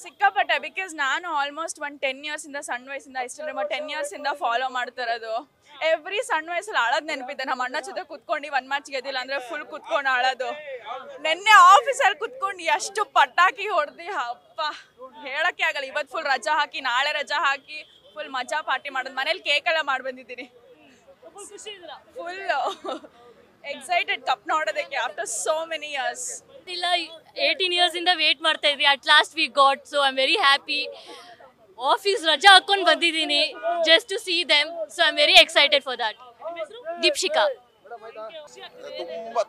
ಸಿಕ್ಕಾಪಟ್ಟೆ, ಬಿಕಾಸ್ ನಾನು almost 10 years ಇಂದ ಸಣ್ಣ ವಯಸ್ಸಿಂದ ಇಷ್ಟ 10 years ಇಂದ ಫಾಲೋ ಮಾಡ್ತಿರೋದು. ಎವ್ರಿ ಸಣ್ಣ ವಯಸ್ಸಲ್ಲಿ ಆಳೋದು ನೆನಪಿದ್ದೆ. ನಮ್ಮ ಅಣ್ಣ ಜೊತೆ ಕುತ್ಕೊಂಡು 1 match ಗೆದ್ದಿಲ್ಲ ಅಂದ್ರೆ ಫುಲ್ ಕುತ್ಕೊಂಡು ಆಳೋದು. ನೆನ್ನೆ ಆಫೀಸಲ್ಲಿ ಕುತ್ಕೊಂಡು ಎಷ್ಟು ಪಟಾಕಿ ಹೊಡೆದು ಅಪ್ಪ ಹೇಳಕ್ಕೆ ಆಗಲ್ಲ. ಇವತ್ತು ಫುಲ್ ರಜಾ ಹಾಕಿ, ನಾಳೆ ರಜಾ ಹಾಕಿ ಫುಲ್ ಮಜಾ ಪಾರ್ಟಿ ಮಾಡೋದು. ಮನೇಲಿ ಕೇಕ್ ಎಲ್ಲ ಮಾಡಿ ಬಂದಿದ್ದೀನಿ. ಫುಲ್ ಎಕ್ಸೈಟೆಡ್ ಕಪ್ ನೋಡೋದಕ್ಕೆ ಆಫ್ಟರ್ ಸೋ ಮೆನಿ ಇಯರ್ಸ್. ಇಲ್ಲ 18 years ಇಂದ ವೇಟ್ ಮಾಡ್ತಾ ಇದ್ವಿ. At last we got, so I am very happy. Office ರಜಾ ಹಾಕೊಂಡು ಬಂದಿದ್ದೀನಿ just to see them, so I am very excited for that. Deepshikha.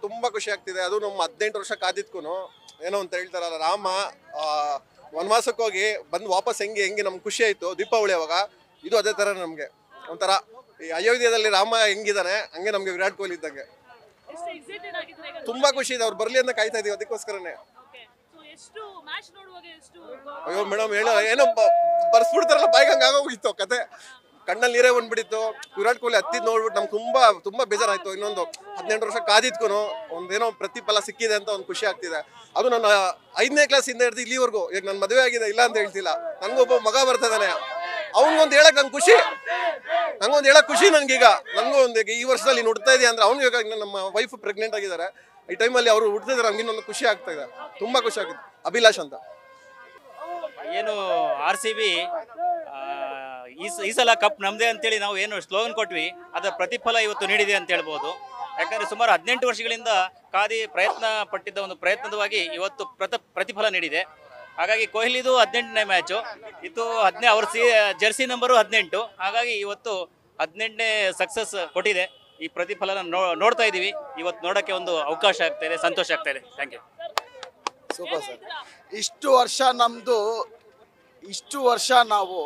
ತುಂಬಾ ಖುಷಿ ಆಗ್ತಿದೆ. ಅದು ನಮ್ಮ 18 ವರ್ಷ ಕಾದಿದ್ಕು ಏನೋ ಅಂತ ಹೇಳ್ತಾರಲ್ಲ, ರಾಮ ವನವಾಸಕ್ಕೆ ಹೋಗಿ ಬಂದು ವಾಪಸ್ ಹೆಂಗೆ ನಮ್ಗೆ ಖುಷಿ ಆಯ್ತು ದೀಪಾವಳಿ ಅವಾಗ. ಇದು ಅದೇ ತರ ನಮ್ಗೆ ಒಂಥರ ಈ ಅಯೋಧ್ಯೆಯಲ್ಲಿ ರಾಮ ಹೆಂಗಿದಾನೆ ಹಂಗೆ ನಮ್ಗೆ ವಿರಾಟ್ ಕೊಹ್ಲಿ ಇದ್ದಂಗೆ. ತುಂಬಾ ಖುಷಿ ಇದೆ, ಅವ್ರು ಬರ್ಲಿ ಅಂತ ಕಾಯ್ತಾ ಇದೀವಿ. ಅದಕ್ಕೋಸ್ಕರನೇ. ಅಯ್ಯೋ ಮೇಡಮ್ ಹೇಳೋ ಏನೋ ಬರ್ಸ್ಬಿಡ್ತಾರಲ್ಲ, ಬಾಯಿಗೆ ಹಂಗೆ ಆಗೋಗಿತ್ತು ಕತೆ. ಕಣ್ಣಲ್ಲಿ ನೀರೇ ಬಂದ್ಬಿಟ್ಟಿತ್ತು. ವಿರಾಟ್ ಕೊಹ್ಲಿ ಹತ್ತಿದ್ ನೋಡ್ಬಿಟ್ಟು ನಮ್ಗೆ ತುಂಬಾ ಬೇಜಾರಾಯ್ತು. ಇನ್ನೊಂದು 18 ವರ್ಷ ಕಾದಿದ್ಕು ಒಂದೇನೋ ಪ್ರತಿಫಲ ಸಿಕ್ಕಿದೆ ಅಂತ ಒಂದು ಖುಷಿ ಆಗ್ತಿದೆ. ಅದು ನನ್ನ 5ನೇ ಕ್ಲಾಸ್ ಇಂದ ಹಿಡಿದು ಇಲ್ಲಿವರೆಗೂ. ಈಗ ನನ್ನ ಮದುವೆ ಆಗಿದೆ, ಇಲ್ಲ ಅಂತ ಹೇಳ್ತಿಲ್ಲ. ನನಗೊಬ್ಬ ಮಗ ಬರ್ತದಾನೆ, ಅವ್ನಿಗೊಂದು ಹೇಳಕ್ ನಂಗೆ ಖುಷಿ. ನನ್ಗೀಗ ನನಗೂ ಒಂದು ಈ ವರ್ಷದಲ್ಲಿ ಹುಡ್ತಾ ಇದೆಯಾ ಅಂದ್ರೆ ಅವ್ನಿಗೆ ನಮ್ಮ ವೈಫ್ ಪ್ರೆಗ್ನೆಂಟ್ ಆಗಿದ್ದಾರೆ. ಈ ಟೈಮಲ್ಲಿ ಅವರು ಹುಡ್ತಿದ್ರೆ ನಮ್ಗೆ ಇನ್ನೊಂದು ಖುಷಿ ಆಗ್ತಾ ಇದೆ. ತುಂಬಾ ಖುಷಿ ಆಗಿದೆ. ಅಭಿಲಾಷ್ ಅಂತ. ಏನು RCB ಈ ಸಲ ಕಪ್ ನಮ್ದೇ ಅಂತೇಳಿ ನಾವು ಏನು ಸ್ಲೋಗನ್ ಕೊಟ್ವಿ, ಅದರ ಪ್ರತಿಫಲ ಇವತ್ತು ನೀಡಿದೆ ಅಂತ ಹೇಳ್ಬೋದು. ಯಾಕಂದ್ರೆ ಸುಮಾರು 18 ವರ್ಷಗಳಿಂದ ಕಾದಿ ಪ್ರಯತ್ನ ಪಟ್ಟಿದ್ದ ಒಂದು ಪ್ರಯತ್ನದವಾಗಿ ಇವತ್ತು ಪ್ರತಿಫಲ ನೀಡಿದೆ. ಹಾಗಾಗಿ ಕೊಹ್ಲಿದು 18ನೇ ಮ್ಯಾಚು ಇದು. ಅವ್ರ ಜರ್ಸಿ ನಂಬರು 18. ಹಾಗಾಗಿ ಇವತ್ತು 18ನೇ ಸಕ್ಸಸ್ ಕೊಟ್ಟಿದೆ. ಈ ಪ್ರತಿಫಲನ ನೋಡ್ತಾ ಇದೀವಿ. ಇವತ್ತು ನೋಡೋಕ್ಕೆ ಒಂದು ಅವಕಾಶ ಆಗ್ತಾ ಇದೆ, ಸಂತೋಷ ಆಗ್ತಾ ಇದೆ. Thank you. Super sir. ಇಷ್ಟು ವರ್ಷ ನಾವು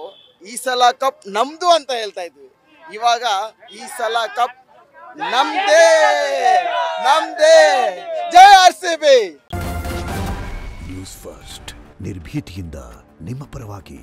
ಈ ಸಲ ಕಪ್ ನಮ್ದು ಅಂತ ಹೇಳ್ತಾ ಇದ್ವಿ. ಇವಾಗ ಈ ಸಲ ಕಪ್ ನಮ್ದೇ. ಜೈ RCB. ನ್ಯೂಸ್ ಫಸ್ಟ್, ನಿರ್ಭೀತಿಯಿಂದ ನಿಮ್ಮ ಪರವಾಗಿ.